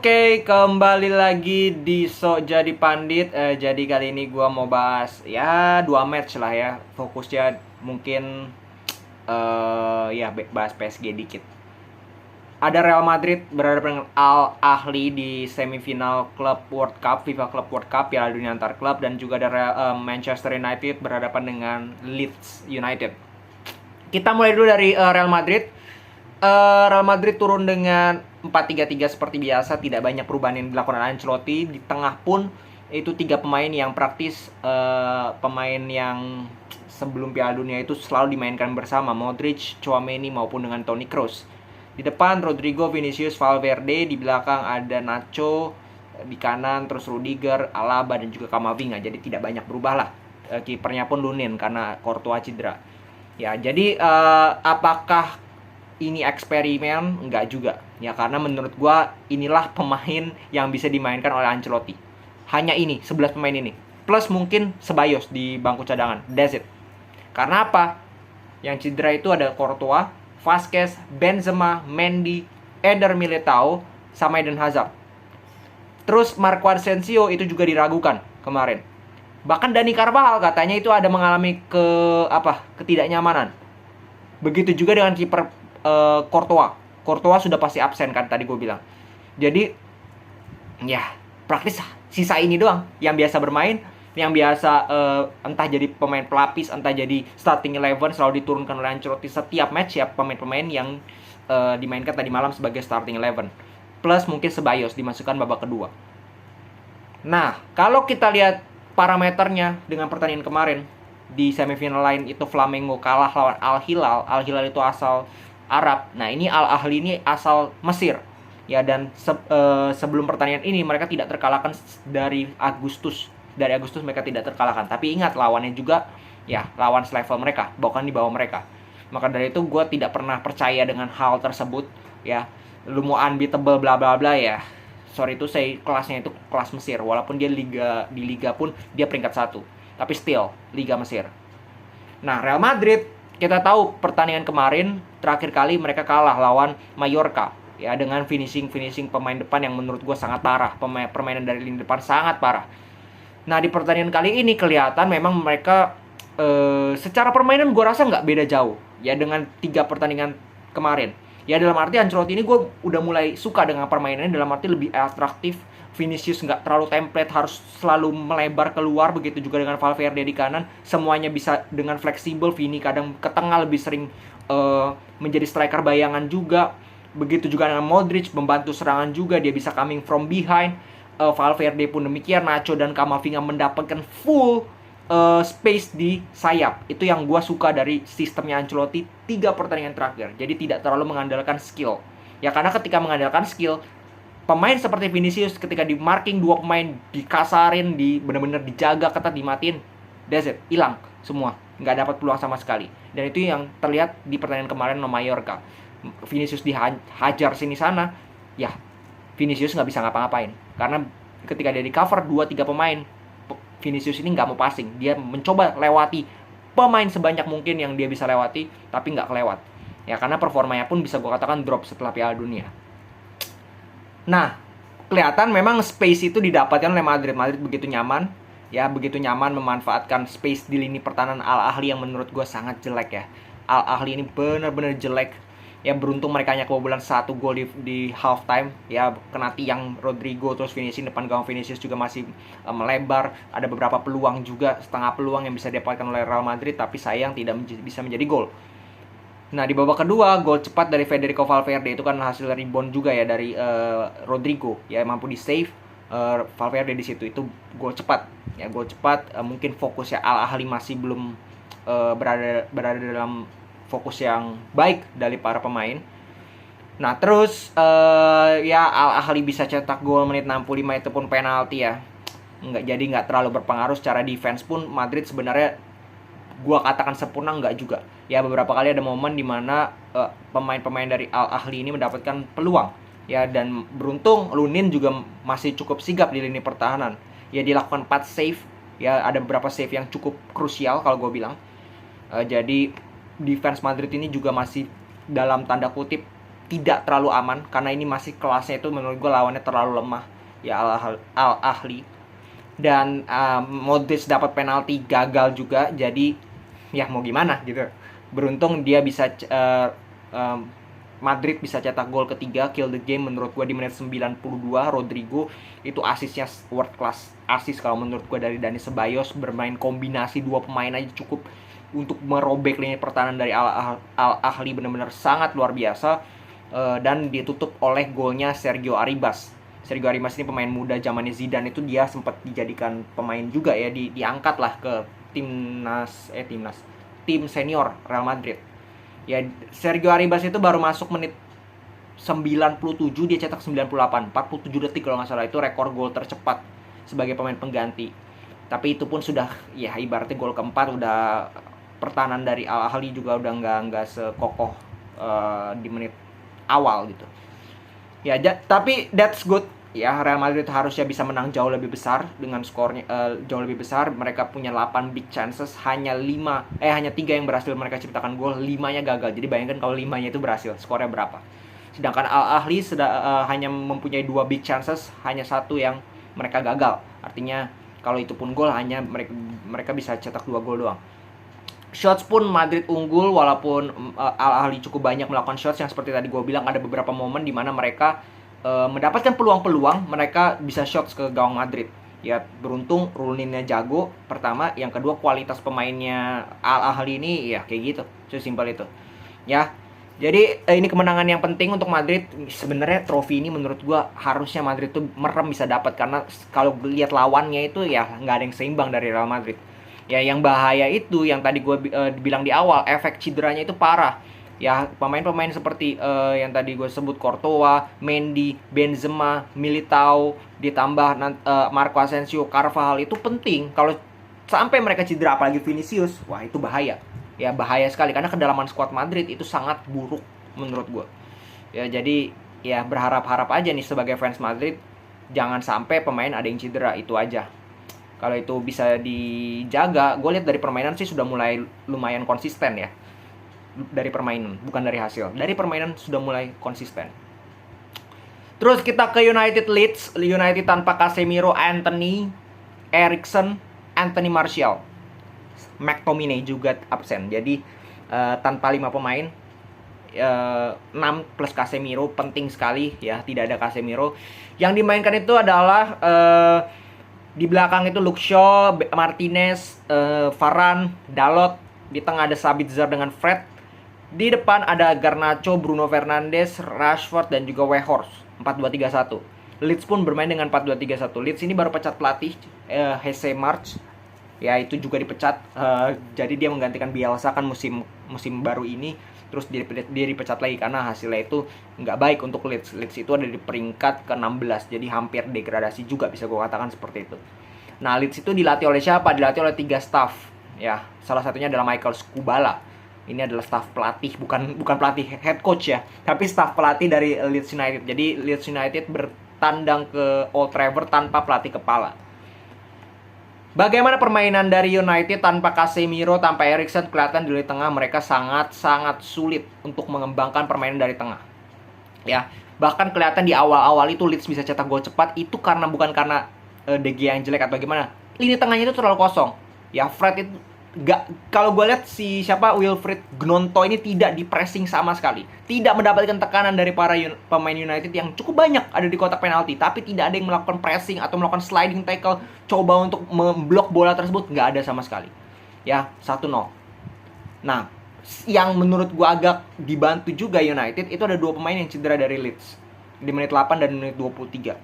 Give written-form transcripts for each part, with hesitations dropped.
Oke, kembali lagi di Sok Jadi Pandit. Jadi kali ini gua mau bahas ya 2 match lah ya. Fokusnya mungkin bahas PSG dikit. Ada Real Madrid berhadapan dengan Al Ahly di semifinal Club World Cup, FIFA Club World Cup, Piala Dunia Antar Klub, dan juga ada Manchester United berhadapan dengan Leeds United. Kita mulai dulu dari Real Madrid. Real Madrid turun dengan 4-3-3 seperti biasa, tidak banyak perubahan yang dilakukan Ancelotti. Di tengah pun itu 3 pemain yang praktis, pemain yang sebelum Piala Dunia itu selalu dimainkan bersama, Modric, Tchouaméni maupun dengan Toni Kroos. Di depan Rodrigo, Vinicius, Valverde, di belakang ada Nacho, di kanan terus Rudiger, Alaba dan juga Camavinga. Jadi tidak banyak berubah lah. Kipernya pun Lunin karena Courtois cedera. Ya, jadi apakah ini eksperimen? Enggak juga. Ya, karena menurut gua inilah pemain yang bisa dimainkan oleh Ancelotti. Hanya ini, 11 pemain ini. Plus mungkin Ceballos di bangku cadangan. That's it. Karena apa? Yang cedera itu ada Courtois, Vasquez, Benzema, Mendy, Eder Militao, sama Eden Hazard. Terus Marco Asensio itu juga diragukan kemarin. Bahkan Dani Carvajal katanya itu ada mengalami ketidaknyamanan. Begitu juga dengan kiper Courtois. Courtois sudah pasti absen kan tadi gue bilang. Jadi ya praktis sisa ini doang yang biasa bermain, yang biasa entah jadi pemain pelapis, entah jadi starting 11, selalu diturunkan oleh Ancelotti setiap match ya, pemain-pemain yang dimainkan tadi malam sebagai starting 11. Plus mungkin Ceballos dimasukkan babak kedua. Nah, kalau kita lihat parameternya dengan pertandingan kemarin di semifinal lain itu Flamengo kalah lawan Al Hilal. Al Hilal itu asal Arab. Nah, ini Al Ahly ini asal Mesir. Ya, dan sebelum pertandingan ini mereka tidak terkalahkan dari Agustus. Dari Agustus mereka tidak terkalahkan. Tapi ingat, lawannya juga ya lawan selevel mereka, bukan di bawah mereka. Maka dari itu gue tidak pernah percaya dengan hal tersebut ya. Lu mau unbeatable bla bla bla ya. Sorry itu saya kelasnya itu kelas Mesir. Walaupun dia di liga pun dia peringkat 1. Tapi still Liga Mesir. Nah, Real Madrid kita tahu pertandingan kemarin terakhir kali mereka kalah lawan Mallorca ya, dengan finishing pemain depan yang menurut gue sangat parah. Permainan dari lini depan sangat parah. Nah, di pertandingan kali ini kelihatan memang mereka secara permainan gue rasa nggak beda jauh ya dengan 3 pertandingan kemarin. Ya, dalam arti Ancelotti ini gue udah mulai suka dengan permainannya, dalam arti lebih atraktif. Vinicius nggak terlalu template, harus selalu melebar keluar. Begitu juga dengan Valverde di kanan, semuanya bisa dengan fleksibel. Vini kadang ke tengah lebih sering menjadi striker bayangan juga. Begitu juga dengan Modric, membantu serangan juga, dia bisa coming from behind. Valverde pun demikian. Nacho dan Camavinga mendapatkan full space di sayap. Itu yang gue suka dari sistemnya Ancelotti 3 pertandingan terakhir. Jadi tidak terlalu mengandalkan skill. Ya, karena ketika mengandalkan skill, pemain seperti Vinicius ketika di marking 2 pemain, dikasarin, benar-benar dijaga ketat, dimatiin, that's it, hilang semua, nggak dapat peluang sama sekali. Dan itu yang terlihat di pertandingan kemarin sama Mallorca. Vinicius dihajar sini sana, ya Vinicius nggak bisa ngapa-ngapain karena ketika dia di cover 2-3 pemain, Vinicius ini nggak mau passing. Dia mencoba lewati pemain sebanyak mungkin yang dia bisa lewati, tapi nggak kelewat. Ya, karena performanya pun bisa gue katakan drop setelah Piala Dunia. Nah, kelihatan memang space itu didapatkan oleh Madrid. Madrid begitu nyaman, ya begitu nyaman memanfaatkan space di lini pertahanan Al Ahly yang menurut gue sangat jelek ya. Al Ahly ini benar-benar jelek. Ya, beruntung mereka hanya kebobolan 1 gol di half time. Ya, kena tiang Rodrigo, terus finishing depan gawang Vinicius juga masih melebar. Ada beberapa peluang juga, setengah peluang yang bisa didapatkan oleh Real Madrid, tapi sayang tidak bisa menjadi gol. Nah, di babak kedua, gol cepat dari Federico Valverde itu kan hasil rebound juga ya dari Rodrigo. Ya, mampu di save Valverde di situ. Itu gol cepat. Ya, gol cepat. Mungkin fokusnya Al Ahly masih belum berada dalam fokus yang baik dari para pemain. Nah, terus ya Al Ahly bisa cetak gol menit 65, itu pun penalti ya. Nggak terlalu berpengaruh. Secara defense pun Madrid sebenarnya gua katakan sempurna nggak juga. Ya, beberapa kali ada momen di mana pemain-pemain dari Al Ahly ini mendapatkan peluang. Ya, dan beruntung Lunin juga masih cukup sigap di lini pertahanan. Ya, dilakukan 4 save. Ya, ada beberapa save yang cukup krusial kalau gue bilang. Jadi defense Madrid ini juga masih dalam tanda kutip tidak terlalu aman karena ini masih kelasnya itu menurut gue lawannya terlalu lemah ya Al Ahly. Dan Modric dapat penalti gagal juga, jadi ya mau gimana gitu. Beruntung dia bisa Madrid bisa cetak gol ketiga, kill the game menurut gue di menit 92. Rodrigo itu asisnya world class asis kalau menurut gue dari Dani Ceballos, bermain kombinasi dua pemain aja cukup untuk merobek lini pertahanan dari Al Ahly, benar-benar sangat luar biasa. Dan ditutup oleh golnya Sergio Arribas. Sergio Arribas ini pemain muda zamannya Zidane, itu dia sempat dijadikan pemain juga ya, diangkat lah ke tim senior Real Madrid. Ya, Sergio Arribas itu baru masuk menit 97, dia cetak 98, 47 detik kalau nggak salah. Itu rekor gol tercepat sebagai pemain pengganti. Tapi itu pun sudah ya ibaratnya gol keempat, udah pertahanan dari Al Ahly juga udah nggak sekokoh di menit awal gitu. Ya, tapi that's good. Ya, Real Madrid harusnya bisa menang jauh lebih besar dengan skornya jauh lebih besar. Mereka punya 8 big chances, hanya 3 yang berhasil mereka ciptakan gol, 5-nya gagal. Jadi bayangkan kalau 5-nya itu berhasil, skornya berapa. Sedangkan Al Ahly hanya mempunyai 2 big chances, hanya 1 yang mereka gagal. Artinya kalau itu pun gol, hanya mereka bisa cetak 2 gol doang. Shots pun Madrid unggul, walaupun Al Ahly cukup banyak melakukan shots yang seperti tadi gue bilang, ada beberapa momen di mana mereka mendapatkan peluang-peluang, mereka bisa shots ke gawang Madrid. Ya, beruntung Rulinnya jago pertama, yang kedua kualitas pemainnya Al Ahly ini ya kayak gitu, sesimpel itu. Ya, jadi ini kemenangan yang penting untuk Madrid. Sebenarnya trofi ini menurut gua harusnya Madrid tuh merem bisa dapat, karena kalau lihat lawannya itu ya nggak ada yang seimbang dari Real Madrid. Ya, yang bahaya itu yang tadi gue bilang di awal, efek cederanya itu parah. Ya, pemain-pemain seperti yang tadi gue sebut, Courtois, Mendy, Benzema, Militao, ditambah Marco Asensio, Carvajal, itu penting. Kalau sampai mereka cedera, apalagi Vinicius, wah itu bahaya. Ya, bahaya sekali karena kedalaman skuad Madrid itu sangat buruk menurut gue. Ya, jadi ya berharap-harap aja nih sebagai fans Madrid, jangan sampai pemain ada yang cedera, itu aja. Kalau itu bisa dijaga, gue lihat dari permainan sih sudah mulai lumayan konsisten ya. Dari permainan, bukan dari hasil. Dari permainan sudah mulai konsisten. Terus kita ke Leeds. United tanpa Casemiro, Anthony, Eriksen, Anthony Martial, McTominay juga absen. Jadi tanpa 5 pemain, 6 plus Casemiro, penting sekali ya, tidak ada Casemiro. Yang dimainkan itu adalah di belakang itu Luke Shaw, Martinez, Varane, Dalot. Di tengah ada Sabitzer dengan Fred. Di depan ada Garnacho, Bruno Fernandes, Rashford, dan juga Weghorst. 4-2-3-1. Leeds pun bermain dengan 4-2-3-1. Leeds ini baru pecat pelatih Jesse Marsch. Ya, itu juga dipecat. Jadi dia menggantikan Bielsa kan musim baru ini. Terus dia dipecat lagi karena hasilnya itu nggak baik untuk Leeds. Leeds itu ada di peringkat ke-16. Jadi hampir degradasi juga, bisa gue katakan seperti itu. Nah, Leeds itu dilatih oleh siapa? Dilatih oleh 3 staff. Ya, salah satunya adalah Michael Skubala. Ini adalah staff pelatih, bukan pelatih head coach ya, tapi staff pelatih dari Leeds United. Jadi Leeds United bertandang ke Old Trafford tanpa pelatih kepala. Bagaimana permainan dari United tanpa Casemiro, tanpa Eriksen? Kelihatan di tengah mereka sangat sulit untuk mengembangkan permainan dari tengah. Ya, bahkan kelihatan di awal-awal itu Leeds bisa cetak gol cepat itu bukan karena De Gea yang jelek atau gimana. Lini tengahnya itu terlalu kosong. Ya, Fred itu kalau gue lihat Wilfried Gnonto ini tidak di pressing sama sekali, tidak mendapatkan tekanan dari para pemain United yang cukup banyak ada di kotak penalti, tapi tidak ada yang melakukan pressing atau melakukan sliding tackle, coba untuk memblok bola tersebut, nggak ada sama sekali. Ya, 1-0. Nah, yang menurut gue agak dibantu juga United itu ada 2 pemain yang cedera dari Leeds di menit 8 dan menit 23.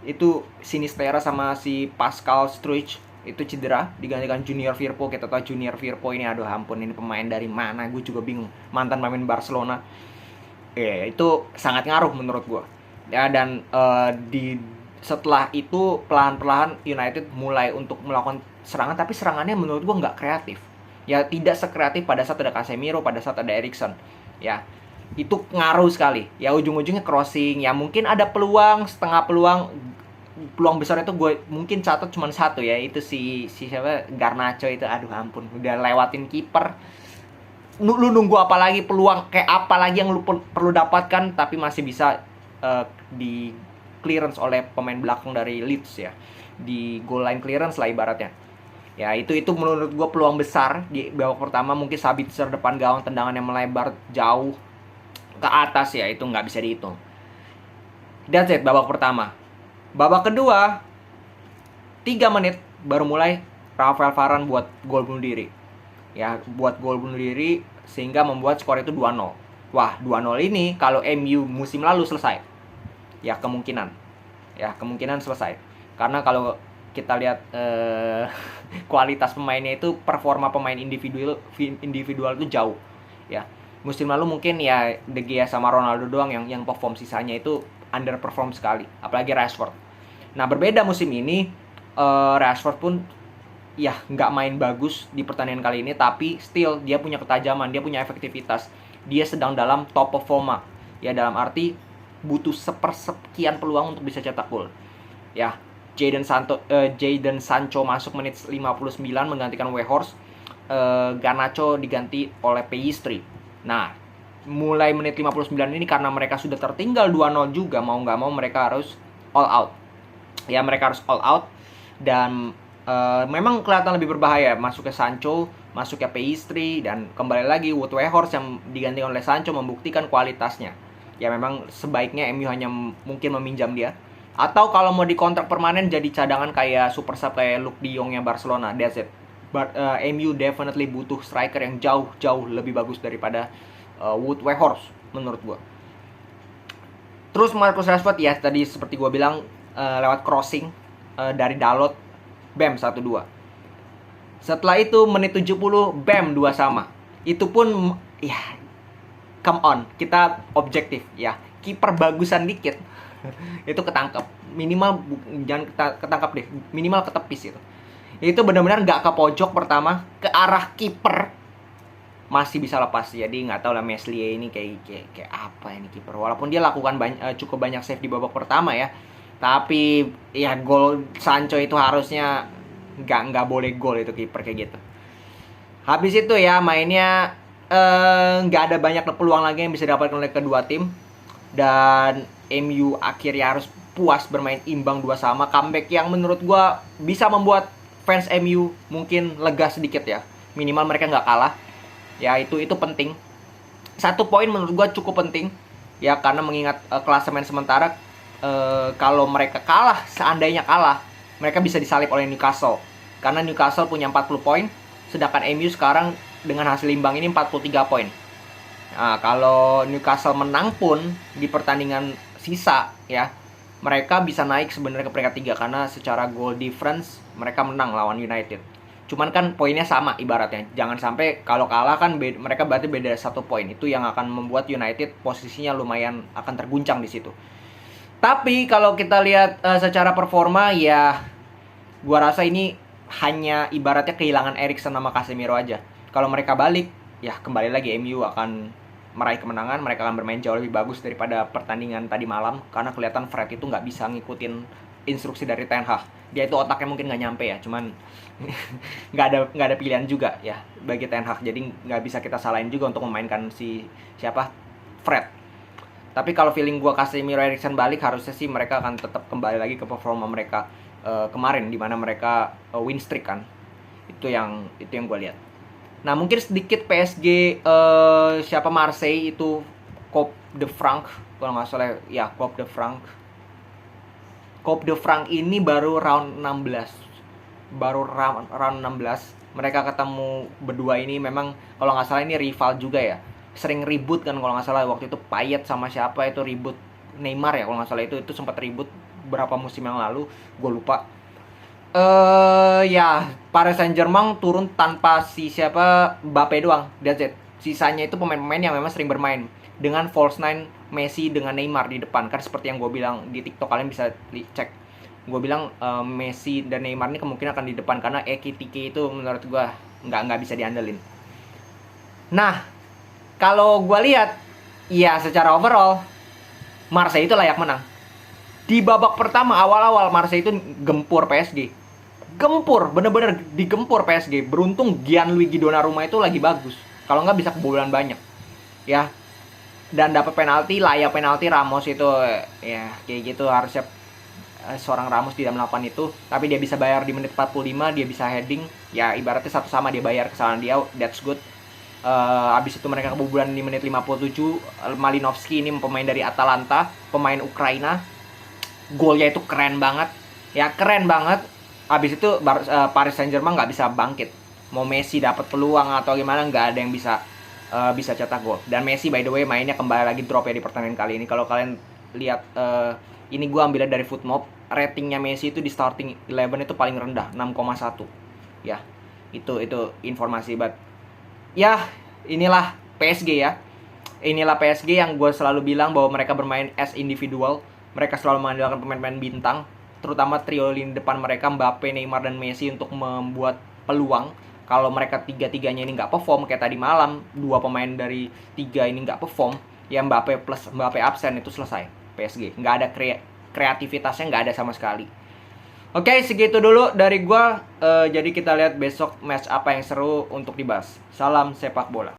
Itu Sinisterra sama si Pascal Struijk itu cedera, digantikan Junior Firpo. Kita tahu Junior Firpo ini, aduh ampun, ini pemain dari mana, gue juga bingung, mantan pemain Barcelona. Itu sangat ngaruh menurut gue ya. Dan setelah itu pelan-pelan United mulai untuk melakukan serangan, tapi serangannya menurut gue nggak kreatif ya, tidak sekreatif pada saat ada Casemiro, pada saat ada Eriksen ya. Itu ngaruh sekali ya, ujung-ujungnya crossing ya, mungkin ada peluang, setengah peluang besar itu gue mungkin catat cuma 1 ya, itu si siapa, Garnacho itu, aduh ampun, udah lewatin kiper. lu nunggu apa lagi, peluang kayak apa lagi yang lu perlu dapatkan, tapi masih bisa di clearance oleh pemain belakang dari Leeds ya, di goal line clearance lah ibaratnya. Ya itu menurut gue peluang besar di babak pertama. Mungkin Sabitzer depan gawang, tendangan yang melebar jauh ke atas ya, itu nggak bisa dihitung. That's it babak pertama. Babak kedua 3 menit baru mulai Rafael Varane buat gol bunuh diri. Ya, buat gol bunuh diri sehingga membuat skor itu 2-0. Wah, 2-0 ini kalau MU musim lalu selesai. Ya, kemungkinan selesai. Karena kalau kita lihat kualitas pemainnya itu, performa pemain individual itu jauh. Ya, musim lalu mungkin ya De Gea sama Ronaldo doang yang perform, sisanya itu underperform sekali, apalagi Rashford. Nah, berbeda musim ini, Rashford pun ya nggak main bagus di pertandingan kali ini, tapi still dia punya ketajaman, dia punya efektivitas, dia sedang dalam top performa. Ya, dalam arti butuh sepersekian peluang untuk bisa cetak gol. Ya, Jadon Sancho masuk menit 59 menggantikan Weghorst. Garnacho diganti oleh Pellistri. Nah, mulai menit 59 ini karena mereka sudah tertinggal 2-0 juga, mau nggak mau mereka harus all out. Ya, mereka harus all out. Dan memang kelihatan lebih berbahaya masuknya Sancho, masuknya Pellistri, dan kembali lagi Wout Weghorst yang diganti oleh Sancho membuktikan kualitasnya. Ya, memang sebaiknya MU hanya mungkin meminjam dia, atau kalau mau dikontrak permanen jadi cadangan kayak super sub kayak Luuk de Jongnya Barcelona. That's it. But MU definitely butuh striker yang jauh lebih bagus daripada Wout Weghorst menurut gua. Terus Marcus Rashford ya tadi seperti gua bilang, lewat crossing dari Dalot, bam 1-2. Setelah itu menit 70, bam 2-2. Itu pun ya come on, kita objektif ya. Kiper bagusan dikit itu ketangkep, minimal jangan ketangkep deh, minimal ketepis itu benar-benar nggak ke pojok pertama, ke arah kiper masih bisa lepas. Jadi nggak tahu lah Meslier ini kayak apa ini kiper, walaupun dia lakukan cukup banyak save di babak pertama ya, tapi ya gol Sancho itu harusnya nggak boleh gol itu kiper kayak gitu. Habis itu ya mainnya nggak ada banyak peluang lagi yang bisa didapatkan oleh kedua tim, dan MU akhirnya harus puas bermain imbang 2-2. Comeback yang menurut gue bisa membuat fans MU mungkin lega sedikit ya. Minimal mereka nggak kalah. Ya itu penting. 1 poin menurut gue cukup penting. Ya karena mengingat klasemen sementara, kalau mereka kalah, seandainya kalah, mereka bisa disalip oleh Newcastle. Karena Newcastle punya 40 poin, sedangkan MU sekarang dengan hasil imbang ini 43 poin. Nah, kalau Newcastle menang pun di pertandingan sisa ya, mereka bisa naik sebenarnya ke peringkat 3 karena secara goal difference mereka menang lawan United. Cuman kan poinnya sama ibaratnya. Jangan sampai kalau kalah kan mereka berarti beda 1 poin. Itu yang akan membuat United posisinya lumayan akan terguncang di situ. Tapi kalau kita lihat secara performa ya, gua rasa ini hanya ibaratnya kehilangan Eriksen sama Casemiro aja. Kalau mereka balik, ya kembali lagi MU akan meraih kemenangan. Mereka akan bermain jauh lebih bagus daripada pertandingan tadi malam, karena kelihatan Fred itu nggak bisa ngikutin instruksi dari Ten Hag. Dia itu otaknya mungkin nggak nyampe ya, cuman nggak ada pilihan juga ya bagi Ten Hag. Jadi nggak bisa kita salahin juga untuk memainkan Fred. Tapi kalau feeling gue Casemiro Eriksen balik, harusnya sih mereka akan tetap kembali lagi ke performa mereka kemarin, di mana mereka win streak kan. Itu yang gue lihat. Nah, mungkin sedikit PSG Marseille itu Coupe de France kalau nggak salah ya, Coupe de France. Coupe de France ini baru round 16. Mereka ketemu berdua ini, memang kalau nggak salah ini rival juga ya. Sering ribut kan kalau nggak salah, waktu itu Payet sama siapa itu ribut, Neymar ya kalau nggak salah, itu sempat ribut berapa musim yang lalu, gue lupa. Ya Paris Saint-Germain turun tanpa Mbappe doang, that's it. Sisanya itu pemain-pemain yang memang sering bermain dengan false nine, Messi dengan Neymar di depan. Kan seperti yang gue bilang di TikTok, kalian bisa cek. Gue bilang Messi dan Neymar ini kemungkinan akan di depan karena Ekitike itu menurut gue nggak bisa diandelin. Nah, kalau gue lihat ya secara overall Marseille itu layak menang. Di babak pertama awal-awal Marseille itu gempur PSG. Bener-bener digempur PSG. Beruntung Gianluigi Donnarumma itu lagi bagus. Kalau nggak bisa kebobolan banyak. Ya. Dan dapat penalti, layak penalti Ramos itu ya kayak gitu, harusnya seorang Ramos tidak melakukan itu, tapi dia bisa bayar di menit 45, dia bisa heading, ya ibaratnya satu sama, dia bayar kesalahan dia, that's good. Abis itu mereka kebobolan di menit 57, Malinovskyi ini pemain dari Atalanta, pemain Ukraina, golnya itu keren banget, ya keren banget. Abis itu Paris Saint-Germain nggak bisa bangkit, mau Messi dapat peluang atau gimana, nggak ada yang bisa cetak gol. Dan Messi by the way mainnya kembali lagi drop ya di pertandingan kali ini. Kalau kalian lihat ini gue ambilnya dari Footmob, ratingnya Messi itu di starting 11 itu paling rendah, 6,1. Ya, itu informasi but ya inilah PSG ya. Inilah PSG yang gue selalu bilang bahwa mereka bermain as individual. Mereka selalu mengandalkan pemain-pemain bintang, terutama trio lini depan mereka Mbappe, Neymar, dan Messi untuk membuat peluang. Kalau mereka tiga-tiganya ini nggak perform kayak tadi malam, 2 pemain dari 3 ini nggak perform, ya Mbappe absen, itu selesai PSG. Nggak ada kreativitasnya, nggak ada sama sekali. Oke, segitu dulu dari gua. Jadi kita lihat besok match apa yang seru untuk dibahas. Salam sepak bola.